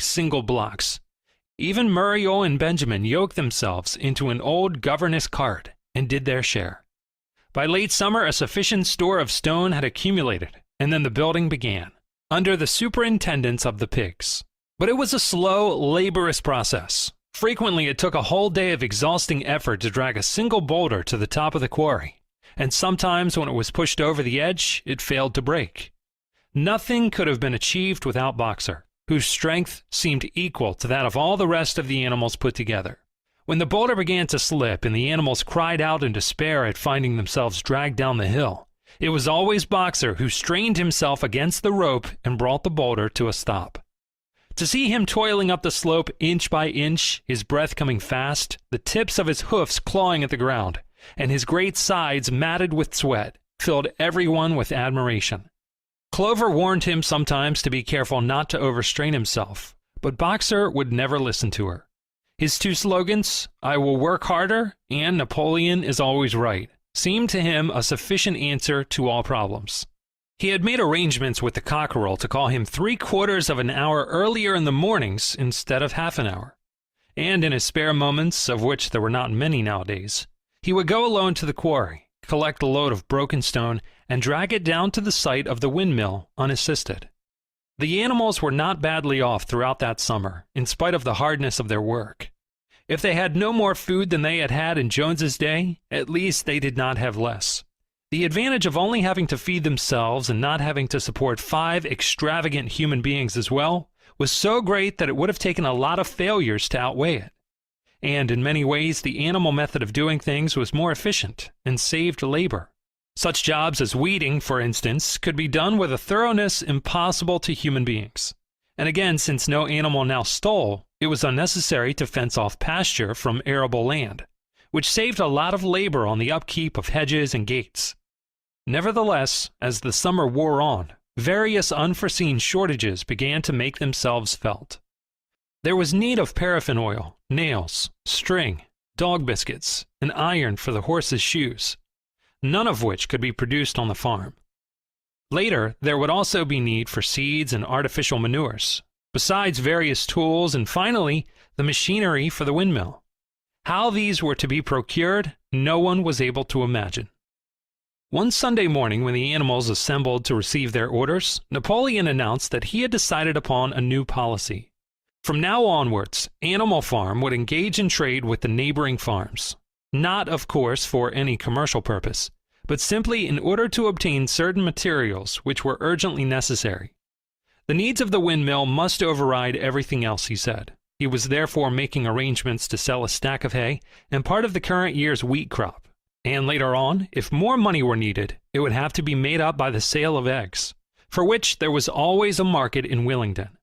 single blocks. Even Muriel and Benjamin yoked themselves into an old governess cart and did their share. By late summer, a sufficient store of stone had accumulated, and then the building began, under the superintendence of the pigs. But it was a slow, laborious process. Frequently, it took a whole day of exhausting effort to drag a single boulder to the top of the quarry, and sometimes when it was pushed over the edge, it failed to break. Nothing could have been achieved without Boxer, whose strength seemed equal to that of all the rest of the animals put together. When the boulder began to slip and the animals cried out in despair at finding themselves dragged down the hill, it was always Boxer who strained himself against the rope and brought the boulder to a stop. To see him toiling up the slope inch by inch, his breath coming fast, the tips of his hoofs clawing at the ground, and his great sides matted with sweat, filled everyone with admiration. Clover warned him sometimes to be careful not to overstrain himself, but Boxer would never listen to her. His two slogans, "I will work harder" and "Napoleon is always right," seemed to him a sufficient answer to all problems. He had made arrangements with the cockerel to call him 3/4 of an hour earlier in the mornings instead of half an hour. And in his spare moments, of which there were not many nowadays, he would go alone to the quarry, collect a load of broken stone, and drag it down to the site of the windmill unassisted. The animals were not badly off throughout that summer, in spite of the hardness of their work. If they had no more food than they had had in Jones's day, at least they did not have less. The advantage of only having to feed themselves and not having to support 5 extravagant human beings as well was so great that it would have taken a lot of failures to outweigh it. And in many ways, the animal method of doing things was more efficient and saved labor. Such jobs as weeding, for instance, could be done with a thoroughness impossible to human beings. And again, since no animal now stole, it was unnecessary to fence off pasture from arable land, which saved a lot of labor on the upkeep of hedges and gates. Nevertheless, as the summer wore on, various unforeseen shortages began to make themselves felt. There was need of paraffin oil, nails, string, dog biscuits, and iron for the horses' shoes, none of which could be produced on the farm. Later, there would also be need for seeds and artificial manures, besides various tools and finally, the machinery for the windmill. How these were to be procured, no one was able to imagine. One Sunday morning when the animals assembled to receive their orders, Napoleon announced that he had decided upon a new policy. From now onwards, Animal Farm would engage in trade with the neighboring farms. Not, of course, for any commercial purpose, but simply in order to obtain certain materials which were urgently necessary. The needs of the windmill must override everything else, he said. He was therefore making arrangements to sell a stack of hay and part of the current year's wheat crop. And later on, if more money were needed, it would have to be made up by the sale of eggs, for which there was always a market in Willingdon.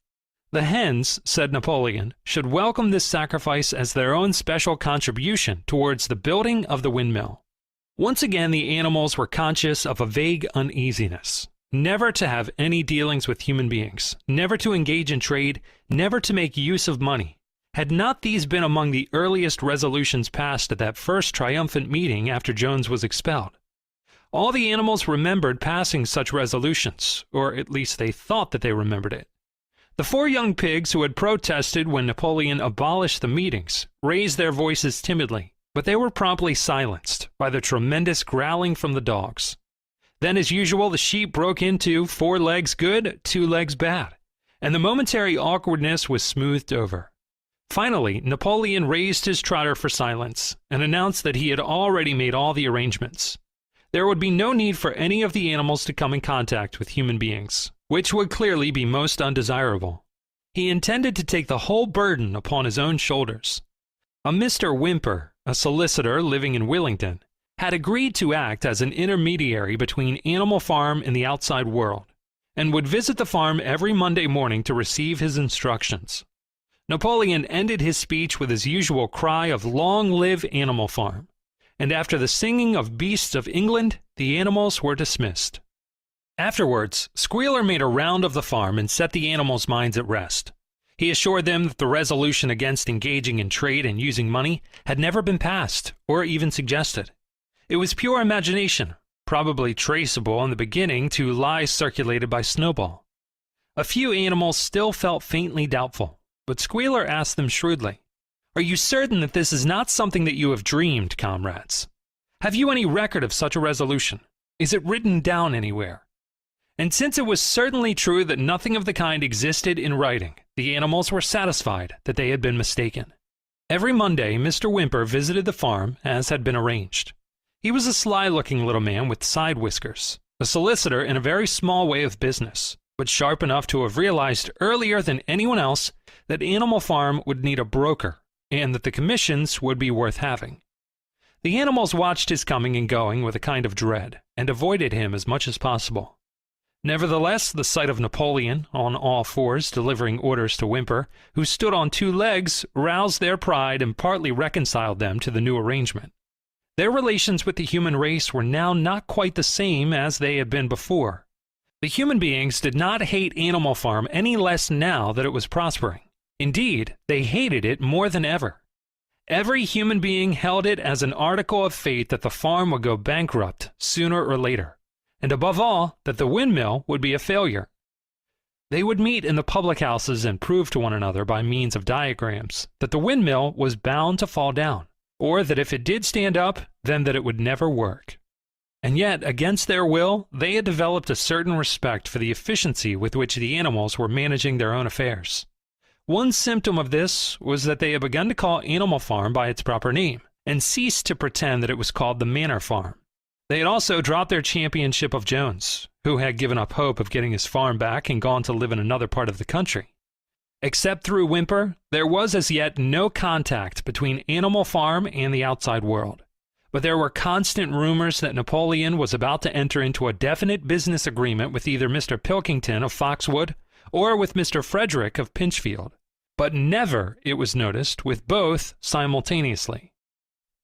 The hens, said Napoleon, should welcome this sacrifice as their own special contribution towards the building of the windmill. Once again, the animals were conscious of a vague uneasiness. Never to have any dealings with human beings, never to engage in trade, never to make use of money. Had not these been among the earliest resolutions passed at that first triumphant meeting after Jones was expelled? All the animals remembered passing such resolutions, or at least they thought that they remembered it. The 4 young pigs who had protested when Napoleon abolished the meetings raised their voices timidly, but they were promptly silenced by the tremendous growling from the dogs. Then, as usual, the sheep broke into 4 legs good, 2 legs bad, and the momentary awkwardness was smoothed over. Finally, Napoleon raised his trotter for silence and announced that he had already made all the arrangements. There would be no need for any of the animals to come in contact with human beings, which would clearly be most undesirable. He intended to take the whole burden upon his own shoulders. A Mr. Whymper, a solicitor living in Willingdon, had agreed to act as an intermediary between Animal Farm and the outside world, and would visit the farm every Monday morning to receive his instructions. Napoleon ended his speech with his usual cry of "Long live Animal Farm," and after the singing of Beasts of England, the animals were dismissed. Afterwards, Squealer made a round of the farm and set the animals' minds at rest. He assured them that the resolution against engaging in trade and using money had never been passed or even suggested. It was pure imagination, probably traceable in the beginning to lies circulated by Snowball. A few animals still felt faintly doubtful, but Squealer asked them shrewdly, "Are you certain that this is not something that you have dreamed, comrades? Have you any record of such a resolution? Is it written down anywhere?" And since it was certainly true that nothing of the kind existed in writing, the animals were satisfied that they had been mistaken. Every Monday, Mr. Whymper visited the farm as had been arranged. He was a sly-looking little man with side whiskers, a solicitor in a very small way of business, but sharp enough to have realized earlier than anyone else that Animal Farm would need a broker, and that the commissions would be worth having. The animals watched his coming and going with a kind of dread, and avoided him as much as possible. Nevertheless, the sight of Napoleon, on all fours, delivering orders to Whymper, who stood on 2 legs, roused their pride and partly reconciled them to the new arrangement. Their relations with the human race were now not quite the same as they had been before. The human beings did not hate Animal Farm any less now that it was prospering. Indeed, they hated it more than ever. Every human being held it as an article of fate that the farm would go bankrupt sooner or later, and above all, that the windmill would be a failure. They would meet in the public houses and prove to one another by means of diagrams that the windmill was bound to fall down, or that if it did stand up, then that it would never work. And yet, against their will, they had developed a certain respect for the efficiency with which the animals were managing their own affairs. One symptom of this was that they had begun to call Animal Farm by its proper name, and ceased to pretend that it was called the Manor Farm. They had also dropped their championship of Jones, who had given up hope of getting his farm back and gone to live in another part of the country. Except through Whymper, there was as yet no contact between Animal Farm and the outside world. But there were constant rumors that Napoleon was about to enter into a definite business agreement with either Mr. Pilkington of Foxwood or with Mr. Frederick of Pinchfield. But never, it was noticed, with both simultaneously.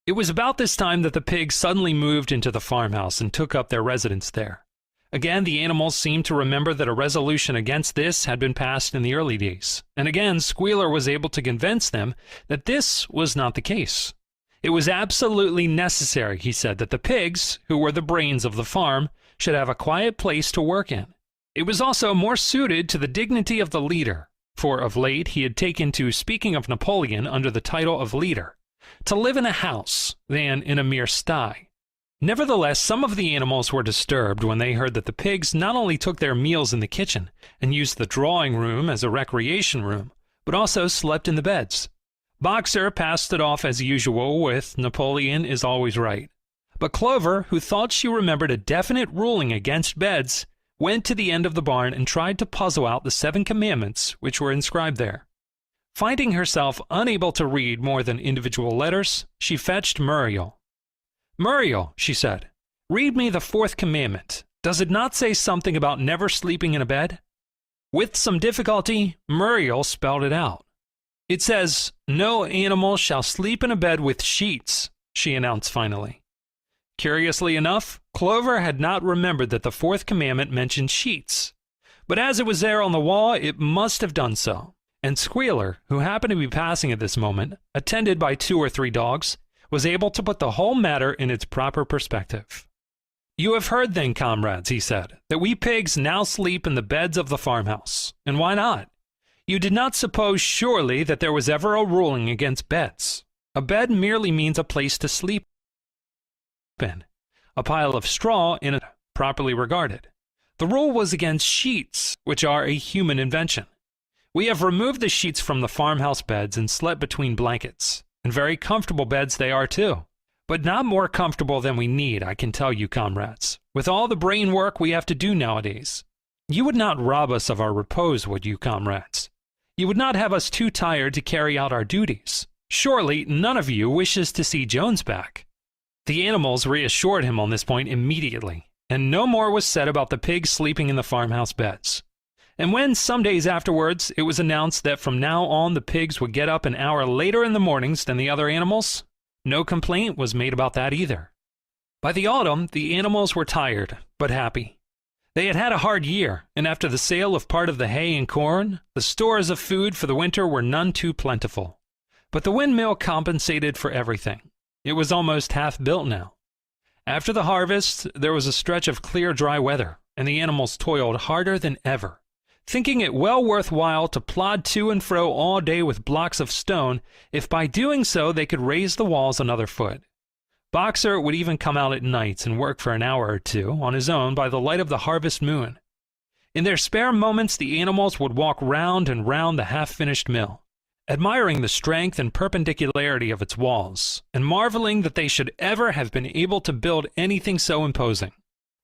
It was about this time that the pigs suddenly moved into the farmhouse and took up their residence there. Again, the animals seemed to remember that a resolution against this had been passed in the early days, and again Squealer was able to convince them that this was not the case. It was absolutely necessary, he said, that the pigs, who were the brains of the farm, should have a quiet place to work in. It was also more suited to the dignity of the leader, for of late he had taken to speaking of Napoleon under the title of leader, to live in a house than in a mere sty. Nevertheless, some of the animals were disturbed when they heard that the pigs not only took their meals in the kitchen and used the drawing room as a recreation room, but also slept in the beds. Boxer passed it off as usual with "Napoleon is always right." But Clover, who thought she remembered a definite ruling against beds, went to the end of the barn and tried to puzzle out the 7 commandments which were inscribed there. Finding herself unable to read more than individual letters, she fetched Muriel. "Muriel," she said, "read me the 4th commandment. Does it not say something about never sleeping in a bed?" With some difficulty, Muriel spelled it out. "It says, 'No animal shall sleep in a bed with sheets,'" she announced finally. Curiously enough, Clover had not remembered that the 4th commandment mentioned sheets, but as it was there on the wall, it must have done so. And Squealer, who happened to be passing at this moment, attended by 2 or 3 dogs, was able to put the whole matter in its proper perspective. "You have heard then, comrades," he said, "that we pigs now sleep in the beds of the farmhouse. And why not? You did not suppose surely that there was ever a ruling against beds. A bed merely means a place to sleep in, a pile of straw in it, properly regarded. The rule was against sheets, which are a human invention. We have removed the sheets from the farmhouse beds and slept between blankets, and very comfortable beds they are too. But not more comfortable than we need, I can tell you, comrades, with all the brain work we have to do nowadays. You would not rob us of our repose, would you, comrades? You would not have us too tired to carry out our duties. Surely none of you wishes to see Jones back." The animals reassured him on this point immediately, and no more was said about the pigs sleeping in the farmhouse beds. And when, some days afterwards, it was announced that from now on the pigs would get up an hour later in the mornings than the other animals, no complaint was made about that either. By the autumn, the animals were tired, but happy. They had had a hard year, and after the sale of part of the hay and corn, the stores of food for the winter were none too plentiful. But the windmill compensated for everything. It was almost half built now. After the harvest, there was a stretch of clear, dry weather, and the animals toiled harder than ever. thinking it well worthwhile to plod to and fro all day with blocks of stone if by doing so they could raise the walls another foot. Boxer would even come out at nights and work for an hour or two on his own by the light of the harvest moon. In their spare moments, the animals would walk round and round the half-finished mill, admiring the strength and perpendicularity of its walls, and marveling that they should ever have been able to build anything so imposing.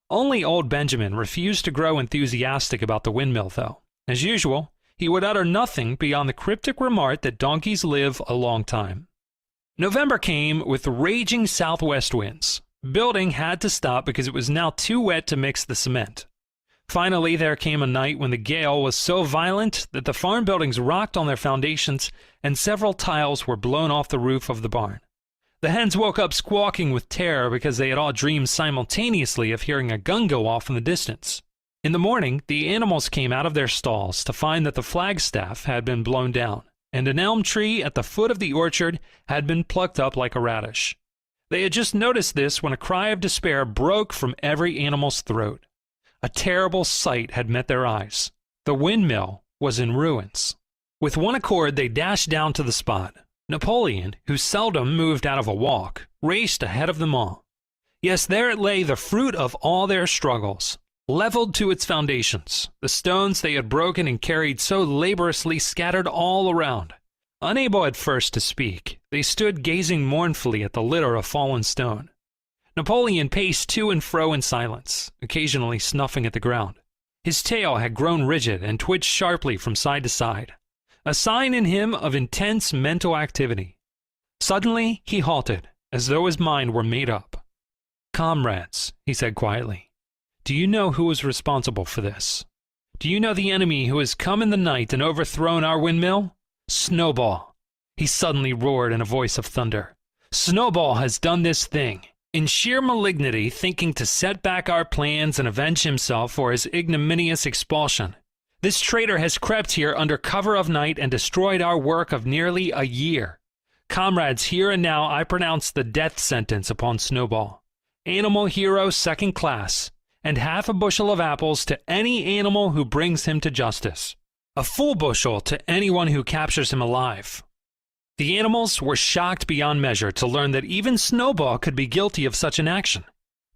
Only old Benjamin refused to grow enthusiastic about the windmill, though. As usual, he would utter nothing beyond the cryptic remark that donkeys live a long time. November came with raging southwest winds. Building had to stop because it was now too wet to mix the cement. Finally, there came a night when the gale was so violent that the farm buildings rocked on their foundations and several tiles were blown off the roof of the barn. The hens woke up squawking with terror because they had all dreamed simultaneously of hearing a gun go off in the distance. In the morning, the animals came out of their stalls to find that the flagstaff had been blown down, and an elm tree at the foot of the orchard had been plucked up like a radish. They had just noticed this when a cry of despair broke from every animal's throat. A terrible sight had met their eyes. The windmill was in ruins. With one accord, they dashed down to the spot. Napoleon, who seldom moved out of a walk, raced ahead of them all. Yes, there it lay, the fruit of all their struggles, leveled to its foundations, the stones they had broken and carried so laboriously scattered all around. Unable at first to speak, they stood gazing mournfully at the litter of fallen stone. Napoleon paced to and fro in silence, occasionally snuffing at the ground. His tail had grown rigid and twitched sharply from side to side, a sign in him of intense mental activity. Suddenly he halted, as though his mind were made up. "Comrades," he said quietly, "do you know who is responsible for this? Do you know the enemy who has come in the night and overthrown our windmill? Snowball," he suddenly roared in a voice of thunder. "Snowball has done this thing. In sheer malignity, thinking to set back our plans and avenge himself for his ignominious expulsion. This traitor has crept here under cover of night and destroyed our work of nearly a year. Comrades, here and now I pronounce the death sentence upon Snowball. Animal hero second class, and half a bushel of apples to any animal who brings him to justice. A full bushel to anyone who captures him alive." The animals were shocked beyond measure to learn that even Snowball could be guilty of such an action.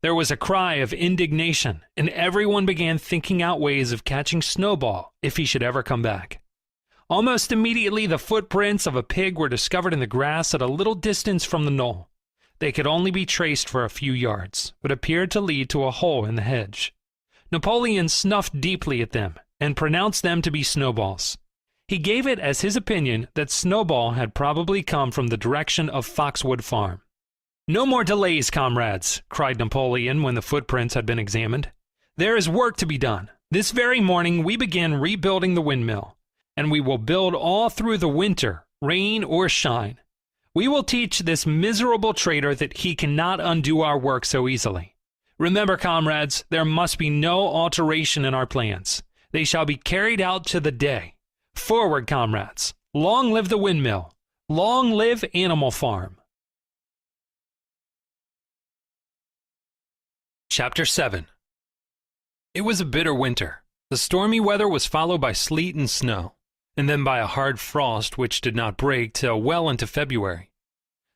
There was a cry of indignation, and everyone began thinking out ways of catching Snowball if he should ever come back. Almost immediately, the footprints of a pig were discovered in the grass at a little distance from the knoll. They could only be traced for a few yards, but appeared to lead to a hole in the hedge. Napoleon snuffed deeply at them and pronounced them to be Snowball's. He gave it as his opinion that Snowball had probably come from the direction of Foxwood Farm. "No more delays, comrades," cried Napoleon when the footprints had been examined. "There is work to be done. This very morning we begin rebuilding the windmill, and we will build all through the winter, rain or shine. We will teach this miserable traitor that he cannot undo our work so easily. Remember, comrades, there must be no alteration in our plans. They shall be carried out to the day. Forward, comrades! Long live the windmill! Long live Animal Farm!" Chapter 7. It was a bitter winter. The stormy weather was followed by sleet and snow, and then by a hard frost which did not break till well into February.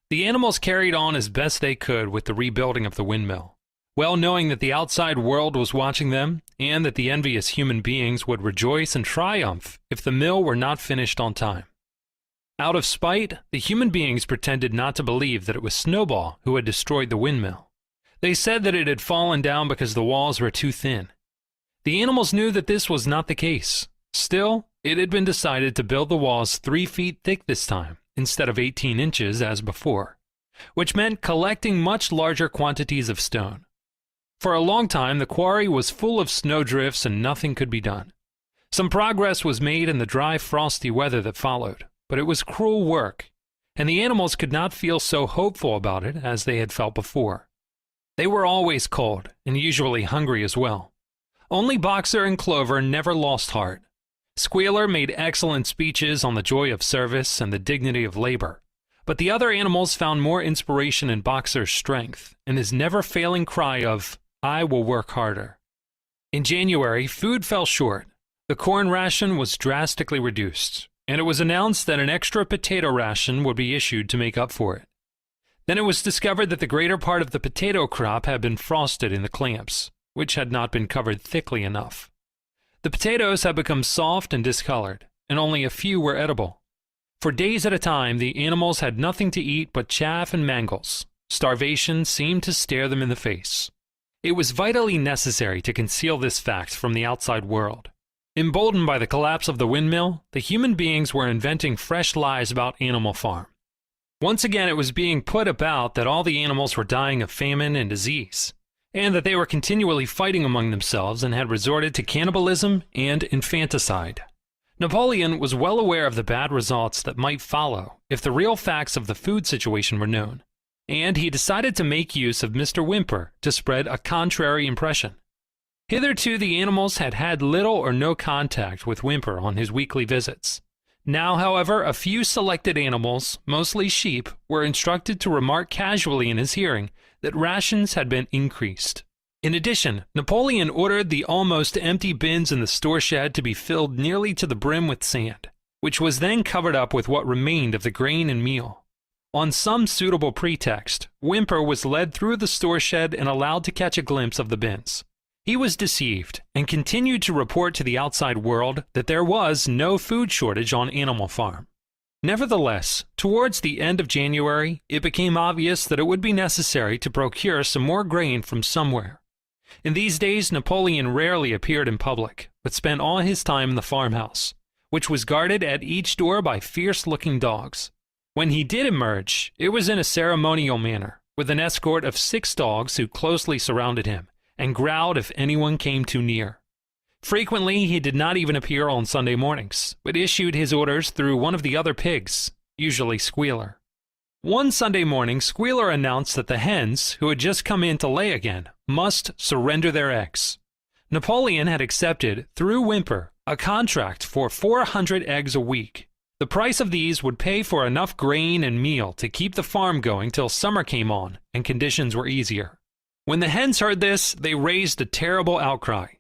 The animals carried on as best they could with the rebuilding of the windmill, well knowing that the outside world was watching them, and that the envious human beings would rejoice and triumph if the mill were not finished on time. Out of spite, the human beings pretended not to believe that it was Snowball who had destroyed the windmill. They said that it had fallen down because the walls were too thin. The animals knew that this was not the case. Still, it had been decided to build the walls 3 feet thick this time, instead of 18 inches as before, which meant collecting much larger quantities of stone. For a long time, the quarry was full of snowdrifts and nothing could be done. Some progress was made in the dry, frosty weather that followed, but it was cruel work, and the animals could not feel so hopeful about it as they had felt before. They were always cold, and usually hungry as well. Only Boxer and Clover never lost heart. Squealer made excellent speeches on the joy of service and the dignity of labor, but the other animals found more inspiration in Boxer's strength and his never-failing cry of, "I will work harder." In January, food fell short. The corn ration was drastically reduced, and it was announced that an extra potato ration would be issued to make up for it. Then it was discovered that the greater part of the potato crop had been frosted in the clamps, which had not been covered thickly enough. The potatoes had become soft and discolored, and only a few were edible. For days at a time, the animals had nothing to eat but chaff and mangles. Starvation seemed to stare them in the face. It was vitally necessary to conceal this fact from the outside world. Emboldened by the collapse of the windmill, the human beings were inventing fresh lies about Animal Farm. Once again, it was being put about that all the animals were dying of famine and disease, and that they were continually fighting among themselves and had resorted to cannibalism and infanticide. Napoleon was well aware of the bad results that might follow if the real facts of the food situation were known, and he decided to make use of Mr. Whymper to spread a contrary impression. Hitherto the animals had had little or no contact with Whymper on his weekly visits. Now, however, a few selected animals, mostly sheep, were instructed to remark casually in his hearing that rations had been increased. In addition, Napoleon ordered the almost empty bins in the store shed to be filled nearly to the brim with sand, which was then covered up with what remained of the grain and meal. On some suitable pretext, Whymper was led through the store shed and allowed to catch a glimpse of the bins. He was deceived and continued to report to the outside world that there was no food shortage on Animal Farm. Nevertheless, towards the end of January, it became obvious that it would be necessary to procure some more grain from somewhere. In these days, Napoleon rarely appeared in public, but spent all his time in the farmhouse, which was guarded at each door by fierce-looking dogs. When he did emerge, it was in a ceremonial manner, with an escort of 6 dogs who closely surrounded him and growled if anyone came too near. Frequently, he did not even appear on Sunday mornings, but issued his orders through one of the other pigs, usually Squealer. One Sunday morning, Squealer announced that the hens, who had just come in to lay again, must surrender their eggs. Napoleon had accepted, through Whymper, a contract for 400 eggs a week. The price of these would pay for enough grain and meal to keep the farm going till summer came on and conditions were easier. When the hens heard this, they raised a terrible outcry.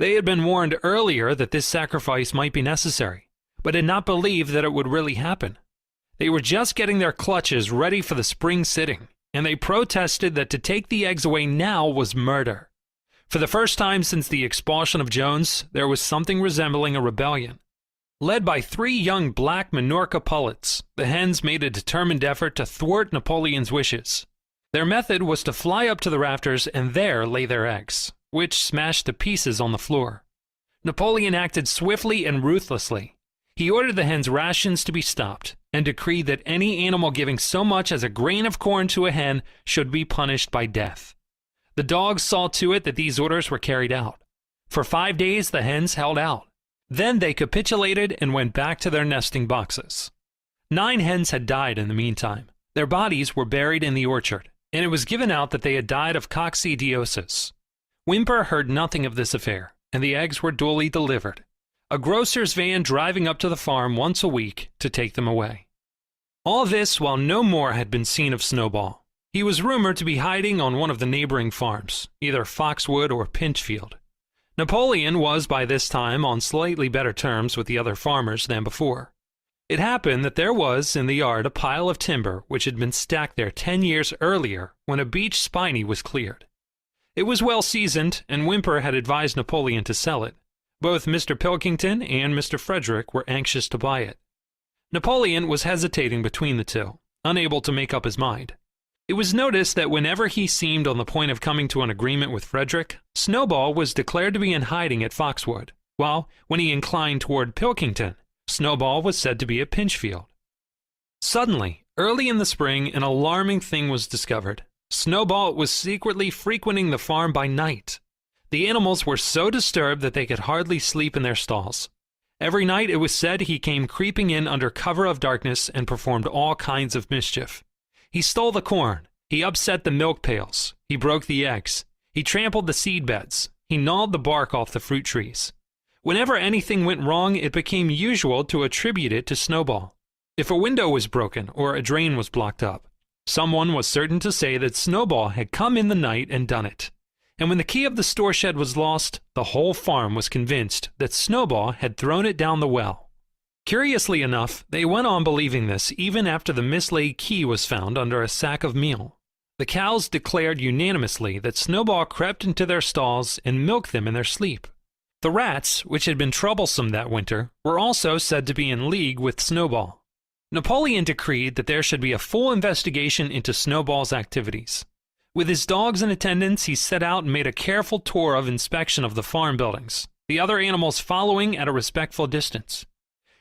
They had been warned earlier that this sacrifice might be necessary, but had not believed that it would really happen. They were just getting their clutches ready for the spring sitting, and they protested that to take the eggs away now was murder. For the first time since the expulsion of Jones, there was something resembling a rebellion. Led by 3 young black Minorca pullets, the hens made a determined effort to thwart Napoleon's wishes. Their method was to fly up to the rafters and there lay their eggs, which smashed to pieces on the floor. Napoleon acted swiftly and ruthlessly. He ordered the hens' rations to be stopped and decreed that any animal giving so much as a grain of corn to a hen should be punished by death. The dogs saw to it that these orders were carried out. For 5 days the hens held out. Then they capitulated and went back to their nesting boxes. 9 hens had died in the meantime. Their bodies were buried in the orchard, and it was given out that they had died of coccidiosis. Whymper heard nothing of this affair, and the eggs were duly delivered, a grocer's van driving up to the farm once a week to take them away. All this while no more had been seen of Snowball. He was rumored to be hiding on one of the neighboring farms, either Foxwood or Pinchfield. Napoleon was by this time on slightly better terms with the other farmers than before. It happened that there was in the yard a pile of timber which had been stacked there 10 years earlier when a beech spiny was cleared. It was well seasoned, and Whymper had advised Napoleon to sell it. Both Mr. Pilkington and Mr. Frederick were anxious to buy it. Napoleon was hesitating between the two, unable to make up his mind. It was noticed that whenever he seemed on the point of coming to an agreement with Frederick, Snowball was declared to be in hiding at Foxwood, while when he inclined toward Pilkington, Snowball was said to be at Pinchfield. Suddenly, early in the spring, an alarming thing was discovered. Snowball was secretly frequenting the farm by night. The animals were so disturbed that they could hardly sleep in their stalls. Every night it was said he came creeping in under cover of darkness and performed all kinds of mischief. He stole the corn, he upset the milk pails, he broke the eggs, he trampled the seed beds, he gnawed the bark off the fruit trees. Whenever anything went wrong, it became usual to attribute it to Snowball. If a window was broken or a drain was blocked up, someone was certain to say that Snowball had come in the night and done it. and when the key of the store shed was lost, the whole farm was convinced that Snowball had thrown it down the well. Curiously enough, they went on believing this even after the mislaid key was found under a sack of meal. The cows declared unanimously that Snowball crept into their stalls and milked them in their sleep. The rats, which had been troublesome that winter, were also said to be in league with Snowball. Napoleon decreed that there should be a full investigation into Snowball's activities. With his dogs in attendance, he set out and made a careful tour of inspection of the farm buildings, the other animals following at a respectful distance.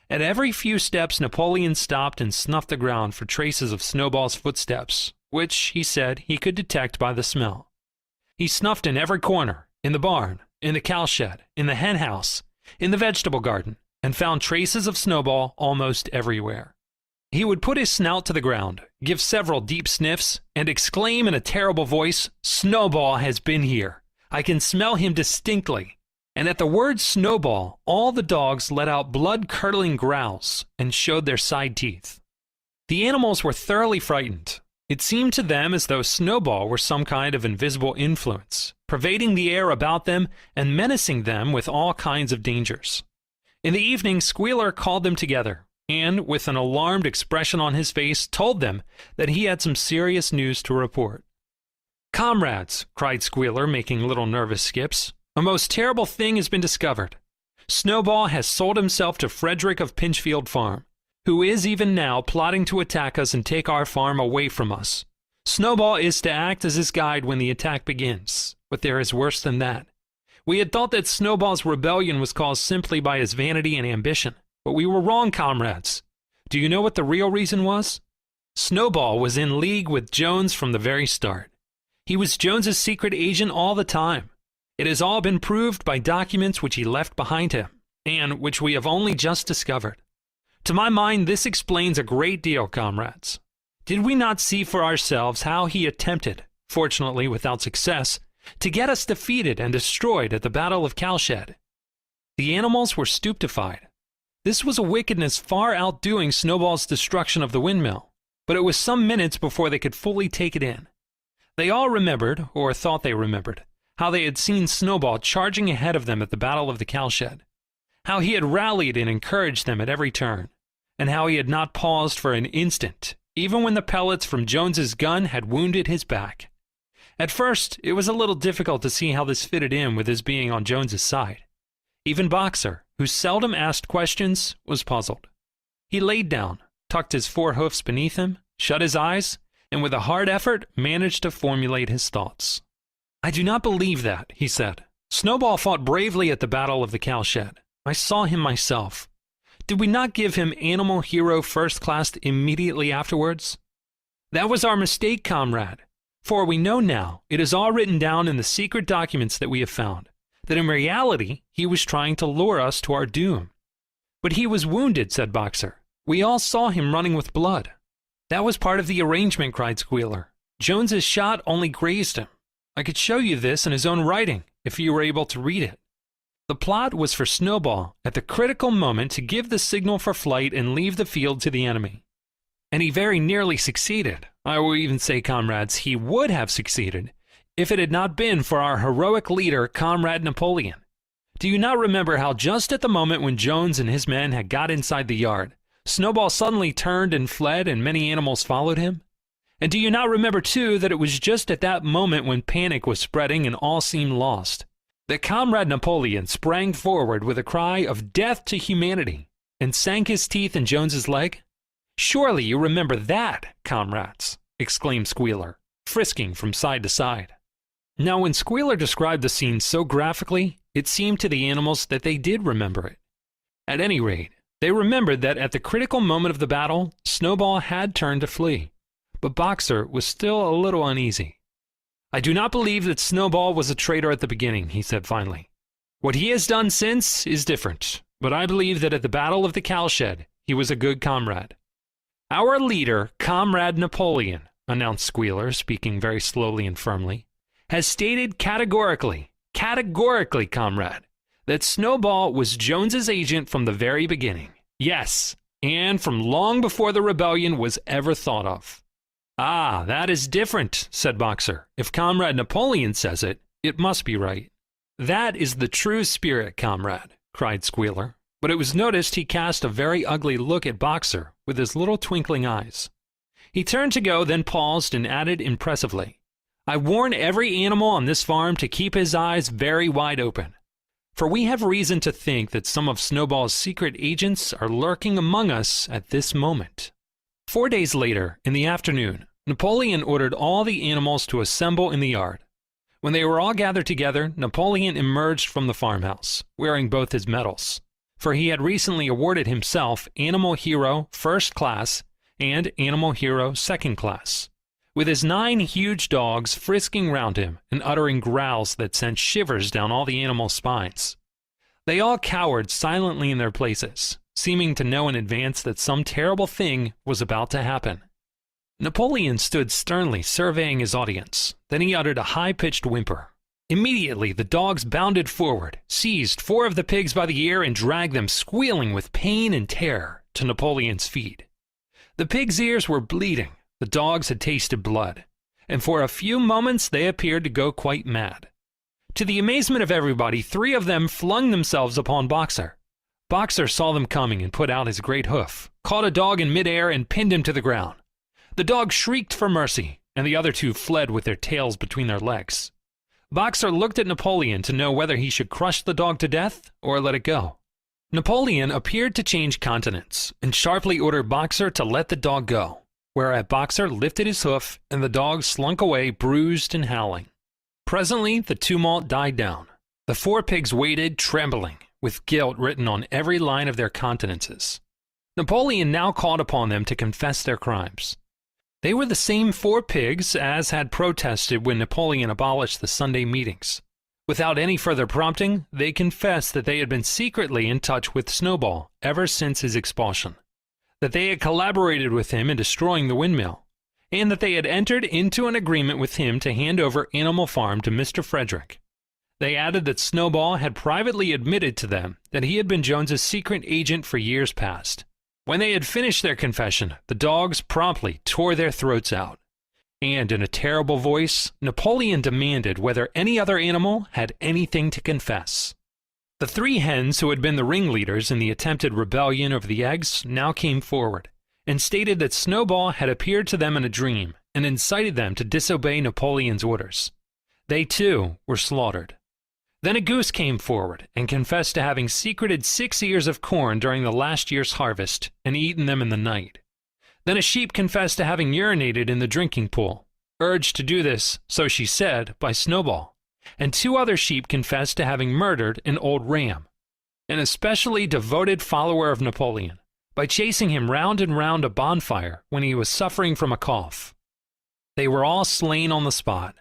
At every few steps, Napoleon stopped and snuffed the ground for traces of Snowball's footsteps, which, he said, he could detect by the smell. He snuffed in every corner, in the barn, in the cowshed, in the hen house, in the vegetable garden, and found traces of Snowball almost everywhere. He would put his snout to the ground, give several deep sniffs, and exclaim in a terrible voice, "Snowball has been here. I can smell him distinctly." And at the word Snowball, all the dogs let out blood-curdling growls and showed their side teeth. The animals were thoroughly frightened. It seemed to them as though Snowball were some kind of invisible influence, pervading the air about them and menacing them with all kinds of dangers. In the evening, Squealer called them together, and, with an alarmed expression on his face, told them that he had some serious news to report. "Comrades," cried Squealer, making little nervous skips, "a most terrible thing has been discovered. Snowball has sold himself to Frederick of Pinchfield Farm, who is even now plotting to attack us and take our farm away from us. Snowball is to act as his guide when the attack begins, but there is worse than that. We had thought that Snowball's rebellion was caused simply by his vanity and ambition, but we were wrong, comrades. Do you know what the real reason was? Snowball was in league with Jones from the very start. He was Jones's secret agent all the time. It has all been proved by documents which he left behind him, and which we have only just discovered. To my mind, this explains a great deal, comrades. Did we not see for ourselves how he attempted, fortunately without success, to get us defeated and destroyed at the Battle of Cowshed? The animals were stupefied. This was a wickedness far outdoing Snowball's destruction of the windmill, but it was some minutes before they could fully take it in. They all remembered, or thought they remembered, how they had seen Snowball charging ahead of them at the Battle of the Cowshed, how he had rallied and encouraged them at every turn, and how he had not paused for an instant, even when the pellets from Jones's gun had wounded his back. At first, it was a little difficult to see how this fitted in with his being on Jones's side. Even Boxer, who seldom asked questions, was puzzled. He laid down, tucked his four hoofs beneath him, shut his eyes, and with a hard effort managed to formulate his thoughts. "I do not believe that," he said. "Snowball fought bravely at the Battle of the Cowshed. I saw him myself. Did we not give him Animal Hero First Class immediately afterwards? That was our mistake, comrade, for we know now, it is all written down in the secret documents that we have found, that in reality he was trying to lure us to our doom." "But he was wounded," said Boxer. "We all saw him running with blood." "That was part of the arrangement," cried Squealer. "Jones's shot only grazed him. I could show you this in his own writing, if you were able to read it. The plot was for Snowball, at the critical moment, to give the signal for flight and leave the field to the enemy. And he very nearly succeeded. I will even say, comrades, he would have succeeded, if it had not been for our heroic leader, Comrade Napoleon. Do you not remember how just at the moment when Jones and his men had got inside the yard, Snowball suddenly turned and fled and many animals followed him? And do you not remember, too, that it was just at that moment when panic was spreading and all seemed lost, that Comrade Napoleon sprang forward with a cry of death to humanity and sank his teeth in Jones's leg? Surely you remember that, comrades," exclaimed Squealer, frisking from side to side. Now when Squealer described the scene so graphically, it seemed to the animals that they did remember it. At any rate, they remembered that at the critical moment of the battle, Snowball had turned to flee, but Boxer was still a little uneasy. "I do not believe that Snowball was a traitor at the beginning," he said finally. "What he has done since is different, but I believe that at the Battle of the Cowshed he was a good comrade." "Our leader, Comrade Napoleon," announced Squealer, speaking very slowly and firmly, "has stated categorically, comrade, that Snowball was Jones's agent from the very beginning. Yes, and from long before the rebellion was ever thought of." "Ah, that is different," said Boxer. "If Comrade Napoleon says it, It must be right. That is the true spirit, comrade, cried Squealer, but it was noticed he cast a very ugly look at Boxer with his little twinkling eyes. He turned to go, then paused and added impressively, I warn every animal on this farm to keep his eyes very wide open, for we have reason to think that some of Snowball's secret agents are lurking among us at this moment. 4 days later, in the afternoon, Napoleon ordered all the animals to assemble in the yard. When they were all gathered together, Napoleon emerged from the farmhouse, wearing both his medals, for he had recently awarded himself Animal Hero First Class and Animal Hero Second Class, with his 9 huge dogs frisking round him and uttering growls that sent shivers down all the animals' spines. They all cowered silently in their places, seeming to know in advance that some terrible thing was about to happen. Napoleon stood sternly surveying his audience. Then he uttered a high-pitched whimper. Immediately the dogs bounded forward, seized 4 of the pigs by the ear, and dragged them squealing with pain and terror to Napoleon's feet. The pigs' ears were bleeding, the dogs had tasted blood, and for a few moments they appeared to go quite mad. To the amazement of everybody, 3 of them flung themselves upon Boxer. Boxer saw them coming and put out his great hoof, caught a dog in midair and pinned him to the ground. The dog shrieked for mercy, and the other 2 fled with their tails between their legs. Boxer looked at Napoleon to know whether he should crush the dog to death or let it go. Napoleon appeared to change countenance and sharply ordered Boxer to let the dog go, whereat Boxer lifted his hoof and the dog slunk away bruised and howling. Presently the tumult died down. The 4 pigs waited, trembling, with guilt written on every line of their countenances. Napoleon now called upon them to confess their crimes. They were the same 4 pigs as had protested when Napoleon abolished the Sunday meetings. Without any further prompting, they confessed that they had been secretly in touch with Snowball ever since his expulsion, that they had collaborated with him in destroying the windmill, and that they had entered into an agreement with him to hand over Animal Farm to Mr. Frederick. They added that Snowball had privately admitted to them that he had been Jones's secret agent for years past. When they had finished their confession, the dogs promptly tore their throats out, and in a terrible voice, Napoleon demanded whether any other animal had anything to confess. The 3 hens who had been the ringleaders in the attempted rebellion over the eggs now came forward, and stated that Snowball had appeared to them in a dream and incited them to disobey Napoleon's orders. They, too, were slaughtered. Then a goose came forward and confessed to having secreted 6 ears of corn during the last year's harvest and eaten them in the night. Then a sheep confessed to having urinated in the drinking pool, urged to do this, so she said, by Snowball, and 2 other sheep confessed to having murdered an old ram, an especially devoted follower of Napoleon, by chasing him round and round a bonfire when he was suffering from a cough. They were all slain on the spot.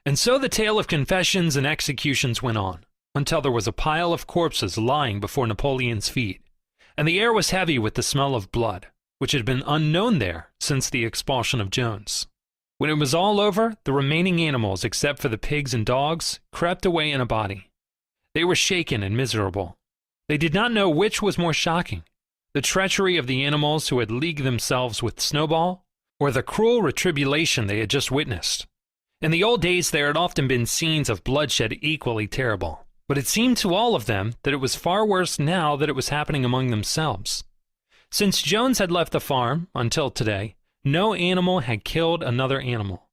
And so the tale of confessions and executions went on, until there was a pile of corpses lying before Napoleon's feet, and the air was heavy with the smell of blood, which had been unknown there since the expulsion of Jones. When it was all over, the remaining animals, except for the pigs and dogs, crept away in a body. They were shaken and miserable. They did not know which was more shocking, the treachery of the animals who had leagued themselves with Snowball, or the cruel retribution they had just witnessed. In the old days there had often been scenes of bloodshed equally terrible, but it seemed to all of them that it was far worse now that it was happening among themselves. Since Jones had left the farm, until today, no animal had killed another animal.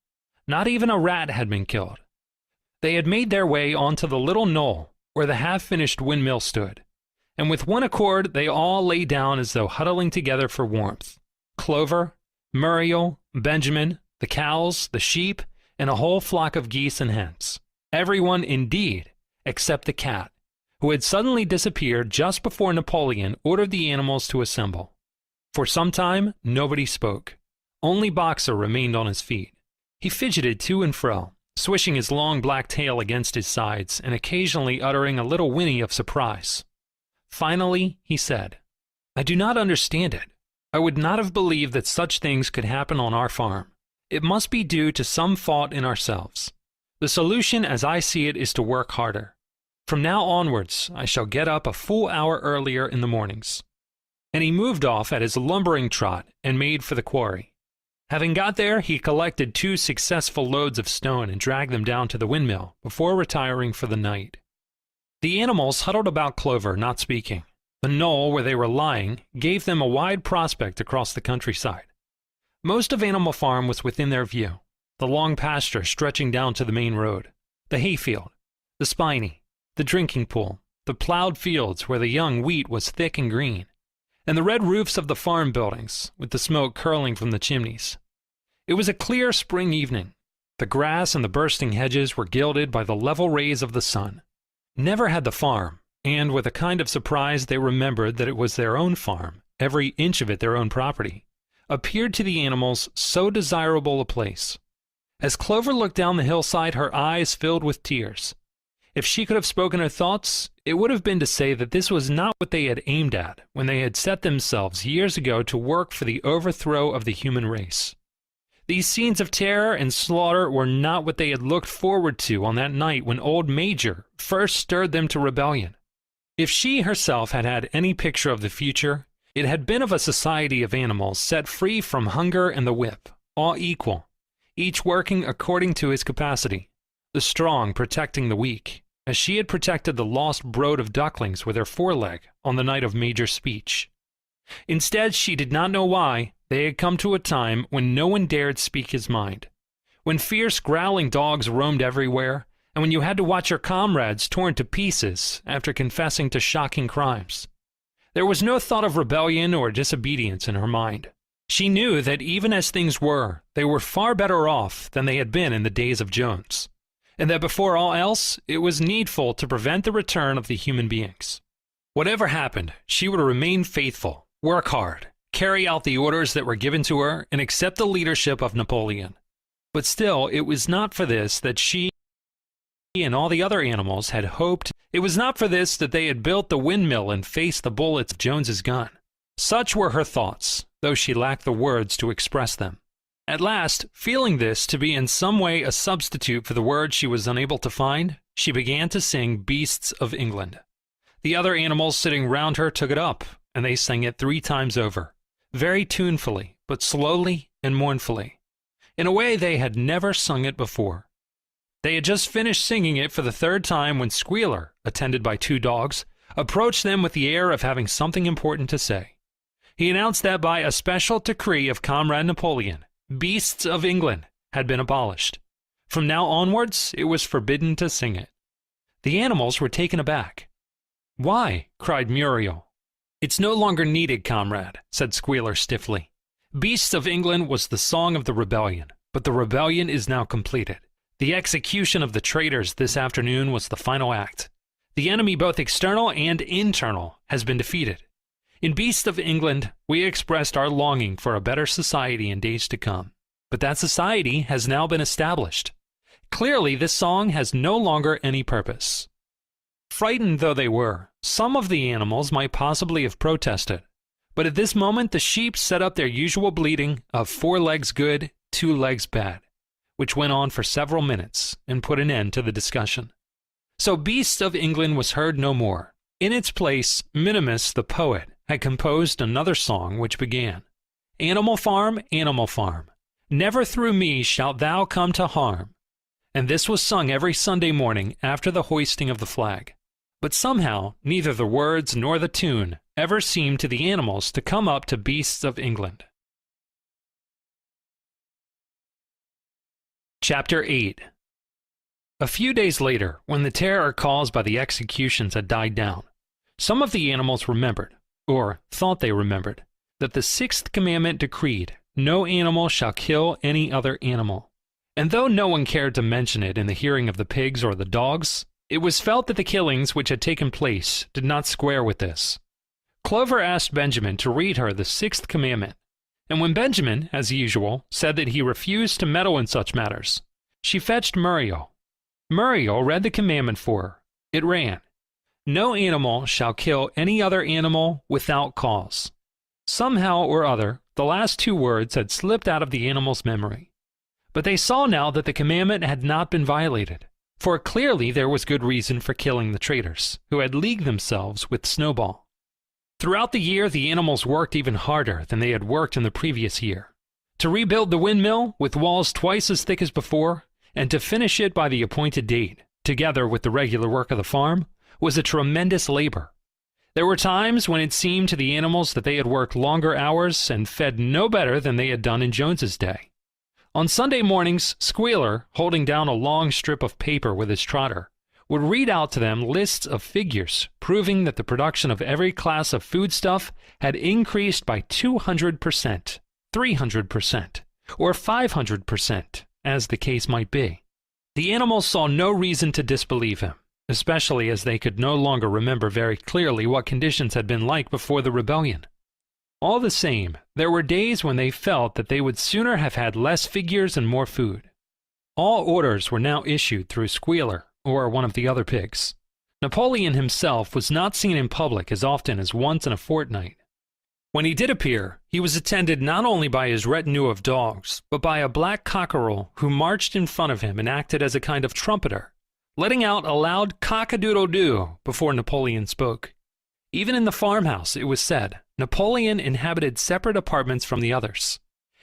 Not even a rat had been killed. They had made their way onto the little knoll where the half-finished windmill stood, and with one accord they all lay down as though huddling together for warmth. Clover, Muriel, Benjamin, the cows, the sheep, and a whole flock of geese and hens. Everyone, indeed, except the cat, who had suddenly disappeared just before Napoleon ordered the animals to assemble. For some time, nobody spoke. Only Boxer remained on his feet. He fidgeted to and fro, swishing his long black tail against his sides and occasionally uttering a little whinny of surprise. Finally, he said, "I do not understand it. I would not have believed that such things could happen on our farm. It must be due to some fault in ourselves. The solution, as I see it, is to work harder. From now onwards, I shall get up a full hour earlier in the mornings." And he moved off at his lumbering trot and made for the quarry. Having got there, he collected 2 successful loads of stone and dragged them down to the windmill before retiring for the night. The animals huddled about Clover, not speaking. The knoll where they were lying gave them a wide prospect across the countryside. Most of Animal Farm was within their view, the long pasture stretching down to the main road, the hayfield, the spinney, the drinking pool, the plowed fields where the young wheat was thick and green, and the red roofs of the farm buildings, with the smoke curling from the chimneys. It was a clear spring evening. The grass and the bursting hedges were gilded by the level rays of the sun. Never had the farm, and with a kind of surprise they remembered that it was their own farm, every inch of it their own property, appeared to the animals so desirable a place. As Clover looked down the hillside, her eyes filled with tears. If she could have spoken her thoughts, it would have been to say that this was not what they had aimed at when they had set themselves years ago to work for the overthrow of the human race. These scenes of terror and slaughter were not what they had looked forward to on that night when old Major first stirred them to rebellion. If she herself had had any picture of the future, it had been of a society of animals set free from hunger and the whip, all equal, each working according to his capacity, the strong protecting the weak, as she had protected the lost brood of ducklings with her foreleg on the night of Major's speech. Instead, she did not know why, they had come to a time when no one dared speak his mind, when fierce growling dogs roamed everywhere, and when you had to watch your comrades torn to pieces after confessing to shocking crimes. There was no thought of rebellion or disobedience in her mind. She knew that even as things were, they were far better off than they had been in the days of Jones, and that before all else, it was needful to prevent the return of the human beings. Whatever happened, she would remain faithful, work hard, carry out the orders that were given to her, and accept the leadership of Napoleon. But still, it was not for this that she and all the other animals had hoped. It was not for this that they had built the windmill and faced the bullets of Jones's gun. Such were her thoughts, though she lacked the words to express them. At last, feeling this to be in some way a substitute for the words she was unable to find, she began to sing Beasts of England. The other animals sitting round her took it up, and they sang it 3 times over, very tunefully, but slowly and mournfully, in a way they had never sung it before. They had just finished singing it for the 3rd time when Squealer, attended by 2 dogs, approached them with the air of having something important to say. He announced that by a special decree of Comrade Napoleon, Beasts of England had been abolished. From now onwards, it was forbidden to sing it. The animals were taken aback. "Why?" cried Muriel. "It's no longer needed, comrade," said Squealer stiffly. "Beasts of England was the song of the rebellion, but the rebellion is now completed. The execution of the traitors this afternoon was the final act. The enemy, both external and internal, has been defeated. In Beasts of England, we expressed our longing for a better society in days to come, but that society has now been established. Clearly, this song has no longer any purpose." Frightened though they were, some of the animals might possibly have protested, but at this moment the sheep set up their usual bleating of 4 legs good, 2 legs bad, which went on for several minutes and put an end to the discussion. So Beasts of England was heard no more. In its place, Minimus the poet had composed another song which began, Animal Farm, never through me shalt thou come to harm. And this was sung every Sunday morning after the hoisting of the flag. But somehow, neither the words nor the tune ever seemed to the animals to come up to Beasts of England. Chapter 8. A few days later, when the terror caused by the executions had died down, some of the animals remembered, or thought they remembered, that the 6th commandment decreed, "No animal shall kill any other animal." And though no one cared to mention it in the hearing of the pigs or the dogs, it was felt that the killings which had taken place did not square with this. Clover asked Benjamin to read her the 6th commandment, and when Benjamin, as usual, said that he refused to meddle in such matters, she fetched Muriel. Muriel read the commandment for her. It ran, "No animal shall kill any other animal without cause." Somehow or other, the last 2 words had slipped out of the animals' memory. But they saw now that the commandment had not been violated, for clearly there was good reason for killing the traitors, who had leagued themselves with Snowball. Throughout the year, the animals worked even harder than they had worked in the previous year. To rebuild the windmill with walls twice as thick as before, and to finish it by the appointed date, together with the regular work of the farm, was a tremendous labor. There were times when it seemed to the animals that they had worked longer hours and fed no better than they had done in Jones's day. On Sunday mornings, Squealer, holding down a long strip of paper with his trotter, would read out to them lists of figures proving that the production of every class of foodstuff had increased by 200%, 300%, or 500%, as the case might be. The animals saw no reason to disbelieve him, especially as they could no longer remember very clearly what conditions had been like before the rebellion. All the same, there were days when they felt that they would sooner have had less figures and more food. All orders were now issued through Squealer, or one of the other pigs. Napoleon himself was not seen in public as often as once in a fortnight. When he did appear, he was attended not only by his retinue of dogs, but by a black cockerel who marched in front of him and acted as a kind of trumpeter, letting out a loud cock-a-doodle-doo before Napoleon spoke. Even in the farmhouse, it was said, Napoleon inhabited separate apartments from the others.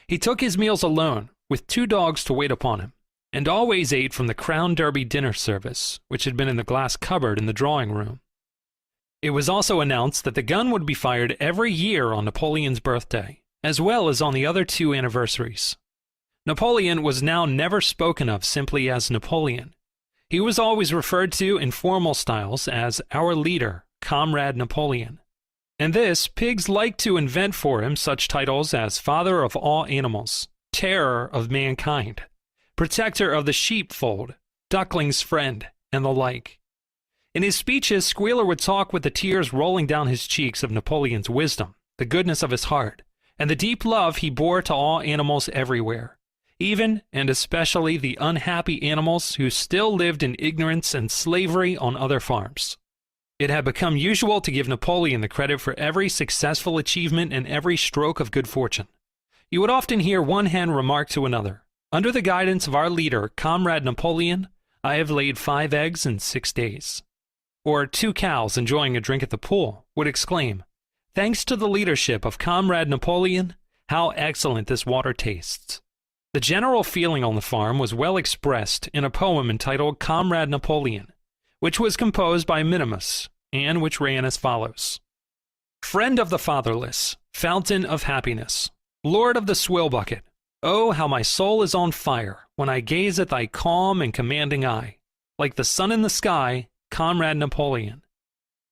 He took his meals alone, with 2 dogs to wait upon him, and always ate from the Crown Derby dinner service, which had been in the glass cupboard in the drawing room. It was also announced that the gun would be fired every year on Napoleon's birthday, as well as on the other 2 anniversaries. Napoleon was now never spoken of simply as Napoleon. He was always referred to in formal styles as our leader, Comrade Napoleon. And this, pigs liked to invent for him such titles as Father of all animals, Terror of mankind, Protector of the sheepfold, Duckling's friend, and the like. In his speeches, Squealer would talk with the tears rolling down his cheeks of Napoleon's wisdom, the goodness of his heart, and the deep love he bore to all animals everywhere, even and especially the unhappy animals who still lived in ignorance and slavery on other farms. It had become usual to give Napoleon the credit for every successful achievement and every stroke of good fortune. You would often hear one hen remark to another, "Under the guidance of our leader, Comrade Napoleon, I have laid 5 eggs in 6 days." Or 2 cows enjoying a drink at the pool would exclaim, "Thanks to the leadership of Comrade Napoleon, how excellent this water tastes." The general feeling on the farm was well expressed in a poem entitled Comrade Napoleon, which was composed by Minimus, and which ran as follows. Friend of the fatherless, fountain of happiness, Lord of the swill bucket, oh, how my soul is on fire when I gaze at thy calm and commanding eye, like the sun in the sky, Comrade Napoleon.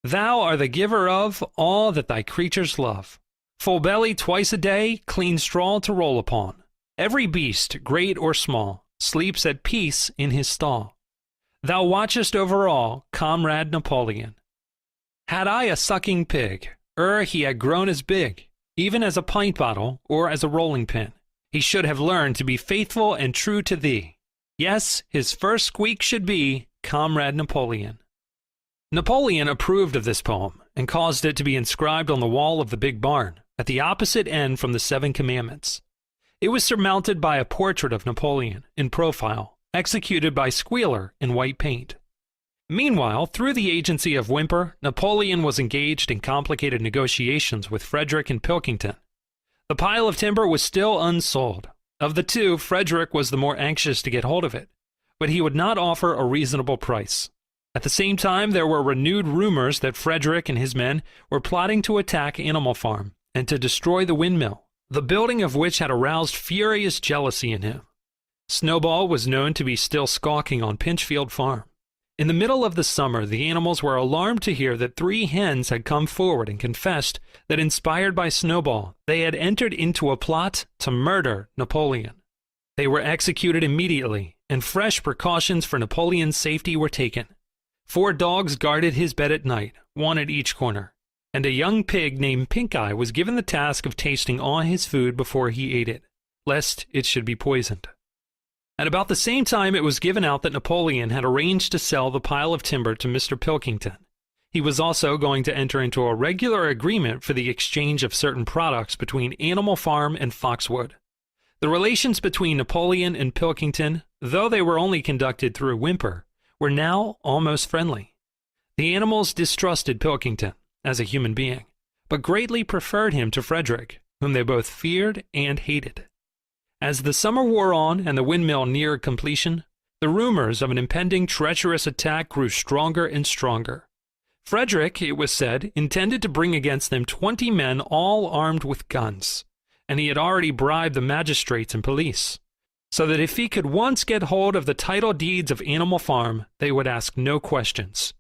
Thou art the giver of all that thy creatures love. Full belly twice a day, clean straw to roll upon. Every beast, great or small, sleeps at peace in his stall. Thou watchest over all, Comrade Napoleon. Had I a sucking pig, ere he had grown as big, even as a pint bottle or as a rolling pin, he should have learned to be faithful and true to thee. Yes, his first squeak should be, Comrade Napoleon. Napoleon approved of this poem and caused it to be inscribed on the wall of the big barn, at the opposite end from the 7 Commandments. It was surmounted by a portrait of Napoleon, in profile, executed by Squealer in white paint. Meanwhile, through the agency of Whymper, Napoleon was engaged in complicated negotiations with Frederick and Pilkington. The pile of timber was still unsold. Of the 2, Frederick was the more anxious to get hold of it, but he would not offer a reasonable price. At the same time, there were renewed rumors that Frederick and his men were plotting to attack Animal Farm and to destroy the windmill, the building of which had aroused furious jealousy in him. Snowball was known to be still skulking on Pinchfield Farm. In the middle of the summer, the animals were alarmed to hear that 3 hens had come forward and confessed that, inspired by Snowball, they had entered into a plot to murder Napoleon. They were executed immediately, and fresh precautions for Napoleon's safety were taken. 4 dogs guarded his bed at night, 1 at each corner, and a young pig named Pink Eye was given the task of tasting all his food before he ate it, lest it should be poisoned. At about the same time, it was given out that Napoleon had arranged to sell the pile of timber to Mr. Pilkington. He was also going to enter into a regular agreement for the exchange of certain products between Animal Farm and Foxwood. The relations between Napoleon and Pilkington, though they were only conducted through Whymper, were now almost friendly. The animals distrusted Pilkington as a human being, but greatly preferred him to Frederick, whom they both feared and hated. As the summer wore on and the windmill neared completion, the rumors of an impending treacherous attack grew stronger and stronger. Frederick, it was said, intended to bring against them 20 men all armed with guns, and he had already bribed the magistrates and police, so that if he could once get hold of the title deeds of Animal Farm, they would ask no questions.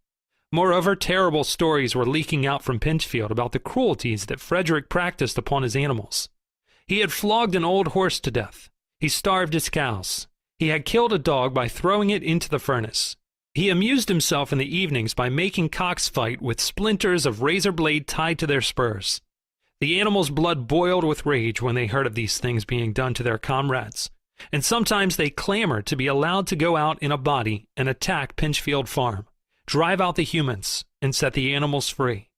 Moreover, terrible stories were leaking out from Pinchfield about the cruelties that Frederick practiced upon his animals. He had flogged an old horse to death. He starved his cows. He had killed a dog by throwing it into the furnace. He amused himself in the evenings by making cocks fight with splinters of razor blade tied to their spurs. The animals' blood boiled with rage when they heard of these things being done to their comrades, and sometimes they clamored to be allowed to go out in a body and attack Pinchfield Farm, drive out the humans, and set the animals free.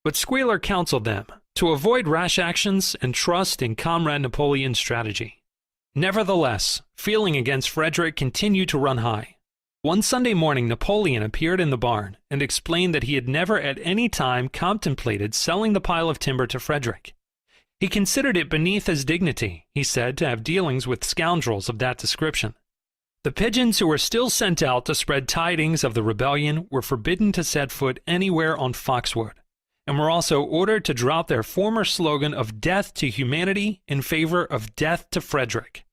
But Squealer counseled them to avoid rash actions and trust in Comrade Napoleon's strategy. Nevertheless, feeling against Frederick continued to run high. One Sunday morning, Napoleon appeared in the barn and explained that he had never at any time contemplated selling the pile of timber to Frederick. He considered it beneath his dignity, he said, to have dealings with scoundrels of that description. The pigeons who were still sent out to spread tidings of the rebellion were forbidden to set foot anywhere on Foxwood, and were also ordered to drop their former slogan of death to humanity in favor of death to Frederick.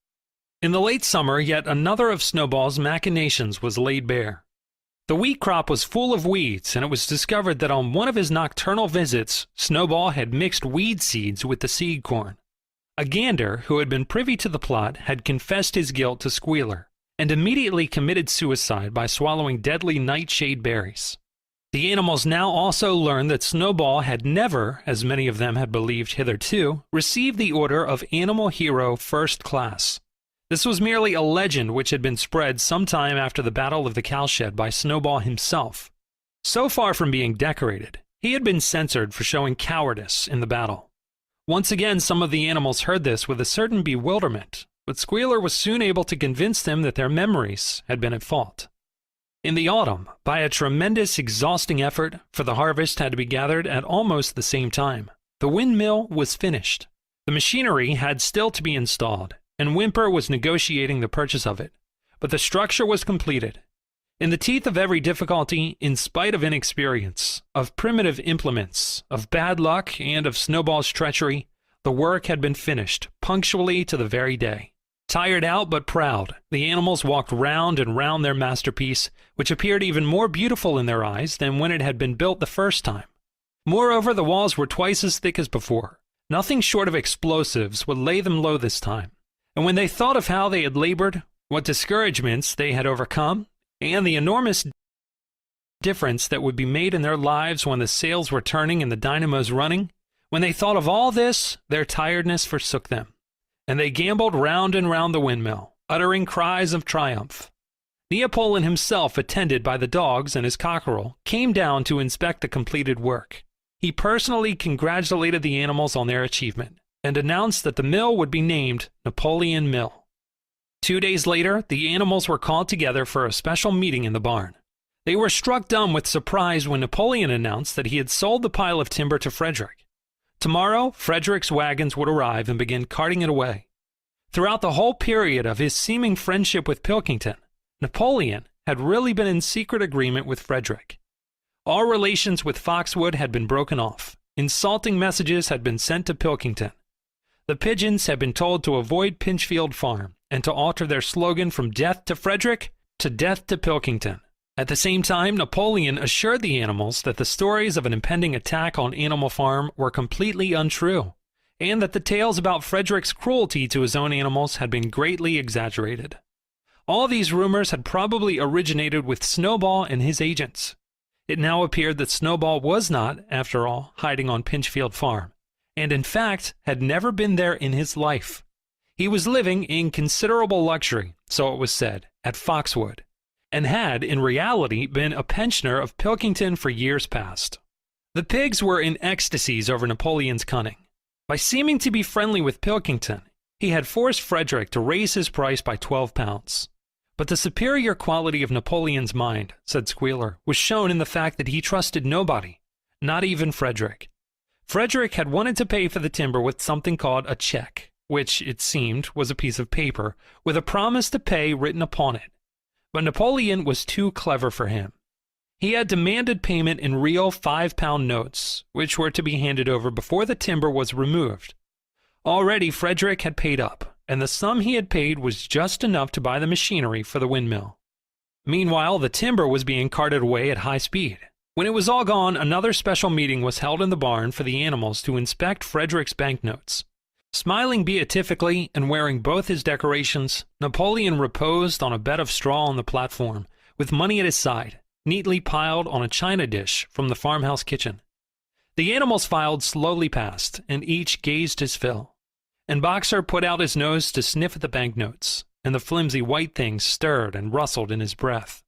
In the late summer, yet another of Snowball's machinations was laid bare. The wheat crop was full of weeds, and it was discovered that on one of his nocturnal visits, Snowball had mixed weed seeds with the seed corn. A gander, who had been privy to the plot, had confessed his guilt to Squealer, and immediately committed suicide by swallowing deadly nightshade berries. The animals now also learned that Snowball had never, as many of them had believed hitherto, received the order of Animal Hero First Class. This was merely a legend which had been spread some time after the Battle of the Cowshed by Snowball himself. So far from being decorated, he had been censored for showing cowardice in the battle. Once again, some of the animals heard this with a certain bewilderment, but Squealer was soon able to convince them that their memories had been at fault. In the autumn, by a tremendous, exhausting effort, for the harvest had to be gathered at almost the same time, the windmill was finished. The machinery had still to be installed, and Whymper was negotiating the purchase of it, but the structure was completed. In the teeth of every difficulty, in spite of inexperience, of primitive implements, of bad luck, and of Snowball's treachery, the work had been finished, punctually to the very day. Tired out but proud, the animals walked round and round their masterpiece, which appeared even more beautiful in their eyes than when it had been built the first time. Moreover, the walls were twice as thick as before. Nothing short of explosives would lay them low this time. And when they thought of how they had labored, what discouragements they had overcome, and the enormous difference that would be made in their lives when the sails were turning and the dynamos running, when they thought of all this, their tiredness forsook them, and they gamboled round and round the windmill, uttering cries of triumph. Neopolon himself, attended by the dogs and his cockerel, came down to inspect the completed work. He personally congratulated the animals on their achievement, and announced that the mill would be named Napoleon Mill. 2 days later, the animals were called together for a special meeting in the barn. They were struck dumb with surprise when Napoleon announced that he had sold the pile of timber to Frederick. Tomorrow, Frederick's wagons would arrive and begin carting it away. Throughout the whole period of his seeming friendship with Pilkington, Napoleon had really been in secret agreement with Frederick. All relations with Foxwood had been broken off. Insulting messages had been sent to Pilkington. The pigeons had been told to avoid Pinchfield Farm and to alter their slogan from death to Frederick to death to Pilkington. At the same time, Napoleon assured the animals that the stories of an impending attack on Animal Farm were completely untrue, and that the tales about Frederick's cruelty to his own animals had been greatly exaggerated. All these rumors had probably originated with Snowball and his agents. It now appeared that Snowball was not, after all, hiding on Pinchfield Farm, and in fact had never been there in his life. He was living in considerable luxury, so it was said, at Foxwood, and had in reality been a pensioner of Pilkington for years past. The pigs were in ecstasies over Napoleon's cunning. By seeming to be friendly with Pilkington, he had forced Frederick to raise his price by 12 pounds. But the superior quality of Napoleon's mind, said Squealer, was shown in the fact that he trusted nobody, not even Frederick. Frederick had wanted to pay for the timber with something called a check, which, it seemed, was a piece of paper, with a promise to pay written upon it. But Napoleon was too clever for him. He had demanded payment in real 5-pound notes, which were to be handed over before the timber was removed. Already Frederick had paid up, and the sum he had paid was just enough to buy the machinery for the windmill. Meanwhile, the timber was being carted away at high speed. When it was all gone, another special meeting was held in the barn for the animals to inspect Frederick's banknotes. Smiling beatifically and wearing both his decorations, Napoleon reposed on a bed of straw on the platform, with money at his side, neatly piled on a china dish from the farmhouse kitchen. The animals filed slowly past, and each gazed his fill. And Boxer put out his nose to sniff at the banknotes, and the flimsy white things stirred and rustled in his breath.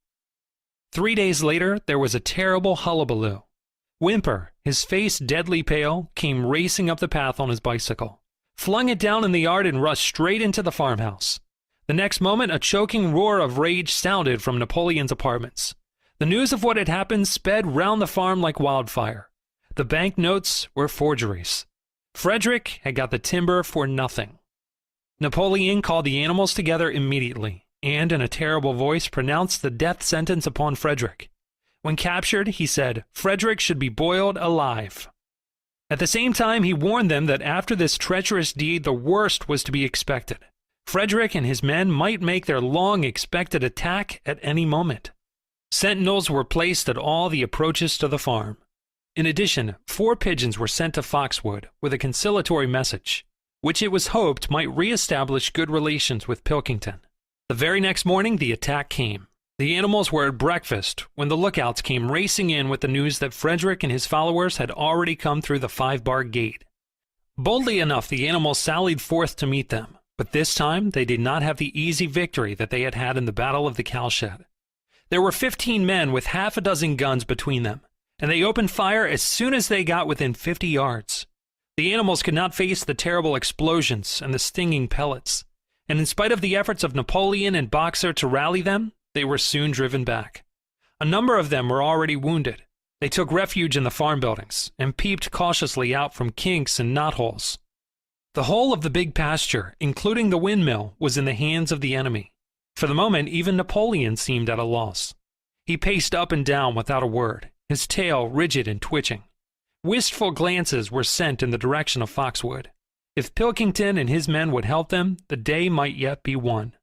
3 days later, there was a terrible hullabaloo. Whymper, his face deadly pale, came racing up the path on his bicycle, flung it down in the yard, and rushed straight into the farmhouse. The next moment, a choking roar of rage sounded from Napoleon's apartments. The news of what had happened sped round the farm like wildfire. The banknotes were forgeries. Frederick had got the timber for nothing. Napoleon called the animals together immediately, and in a terrible voice pronounced the death sentence upon Frederick. When captured, he said, Frederick should be boiled alive. At the same time, he warned them that after this treacherous deed, the worst was to be expected. Frederick and his men might make their long-expected attack at any moment. Sentinels were placed at all the approaches to the farm. In addition, 4 pigeons were sent to Foxwood with a conciliatory message, which it was hoped might re-establish good relations with Pilkington. The very next morning, the attack came. The animals were at breakfast when the lookouts came racing in with the news that Frederick and his followers had already come through the 5-bar gate. Boldly enough, the animals sallied forth to meet them, but this time they did not have the easy victory that they had had in the Battle of the Cowshed. There were 15 men with half a dozen guns between them, and they opened fire as soon as they got within 50 yards. The animals could not face the terrible explosions and the stinging pellets, and in spite of the efforts of Napoleon and Boxer to rally them, they were soon driven back. A number of them were already wounded. They took refuge in the farm buildings and peeped cautiously out from kinks and knotholes. The whole of the big pasture, including the windmill, was in the hands of the enemy. For the moment, even Napoleon seemed at a loss. He paced up and down without a word, his tail rigid and twitching. Wistful glances were sent in the direction of Foxwood. If Pilkington and his men would help them, the day might yet be won.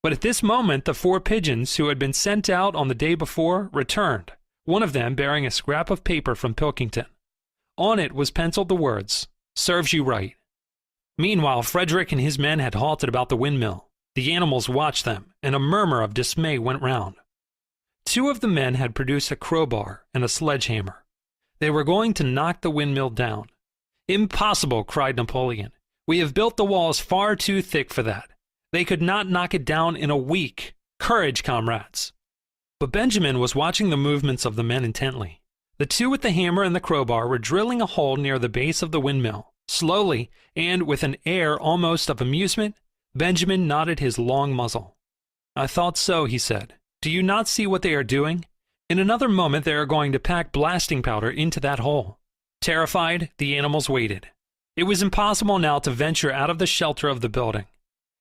But at this moment, the 4 pigeons who had been sent out on the day before returned, one of them bearing a scrap of paper from Pilkington. On it was penciled the words, "Serves you right." Meanwhile, Frederick and his men had halted about the windmill. The animals watched them, and a murmur of dismay went round. 2 of the men had produced a crowbar and a sledgehammer. They were going to knock the windmill down. "Impossible!" cried Napoleon. "We have built the walls far too thick for that. They could not knock it down in a week. Courage, comrades!" But Benjamin was watching the movements of the men intently. The 2 with the hammer and the crowbar were drilling a hole near the base of the windmill. Slowly, and with an air almost of amusement, Benjamin nodded his long muzzle. "I thought so," he said. "Do you not see what they are doing? In another moment they are going to pack blasting powder into that hole." Terrified, the animals waited. It was impossible now to venture out of the shelter of the building.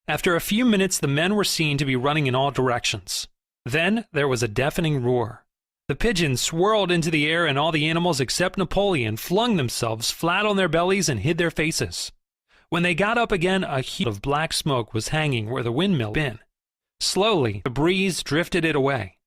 After a few minutes, the men were seen to be running in all directions. Then there was a deafening roar. The pigeons swirled into the air, and all the animals except Napoleon flung themselves flat on their bellies and hid their faces. When they got up again, a heap of black smoke was hanging where the windmill had been. Slowly, the breeze drifted it away.